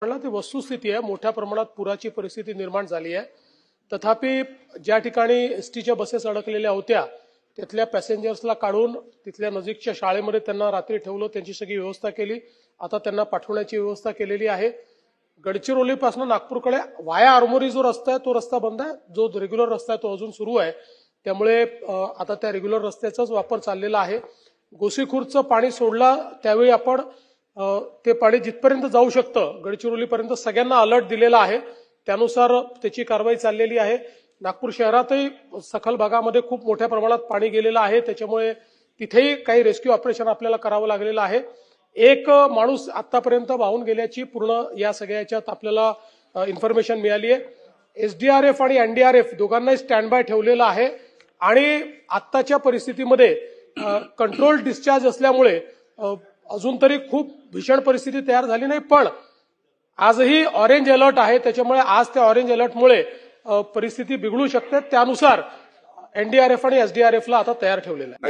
म्हणला ती वस्तुस्थिती आहे. मोठ्या प्रमाणात पुराची परिस्थिती निर्माण झाली आहे. तथापि ज्या ठिकाणी एसटीच्या बसेस अडकलेल्या होत्या तिथल्या पॅसेंजर्सला काढून तिथल्या नजीकच्या शाळेमध्ये त्यांना रात्री ठेवलं, त्यांची सगळी व्यवस्था केली. आता त्यांना पाठवण्याची व्यवस्था केलेली आहे. गडचिरोलीपासून नागपूरकडे वाया आरमोरी जो रस्ता आहे तो रस्ता बंद आहे. जो रेग्युलर रस्ता आहे तो अजून सुरू आहे. त्यामुळे आता त्या रेग्युलर रस्त्याचाच वापर चाललेला आहे. गोसीखुर्दचं पाणी सोडला त्यावेळी आपण ते पाणी जिथपर्यंत जाऊ शकतं गडचिरोलीपर्यंत सगळ्यांना अलर्ट दिलेला आहे. त्यानुसार त्याची कारवाई चाललेली आहे. नागपूर शहरातही सखल भागामध्ये खूप मोठ्या प्रमाणात पाणी गेलेलं आहे. त्याच्यामुळे तिथेही काही रेस्क्यू ऑपरेशन आपल्याला करावं लागलेलं आहे. एक माणूस आतापर्यंत वाहून गेल्याची पूर्ण या सगळ्याच्यात आपल्याला इन्फॉर्मेशन मिळाली आहे. एसडीआरएफ आणि एनडीआरएफ दोघांनाही स्टँड बाय ठेवलेलं आहे आणि आत्ताच्या परिस्थितीमध्ये कंट्रोल डिस्चार्ज असल्यामुळे अजून तरी खूप भीषण परिस्थिती तयार झाली नाही, पण आजही ऑरेंज अलर्ट आहे. त्याच्यामुळे आज त्या ऑरेंज अलर्टमुळे परिस्थिती बिघडू शकते. त्यानुसार एनडीआरएफ आणि एसडीआरएफला आता तयार ठेवलेलं आहे.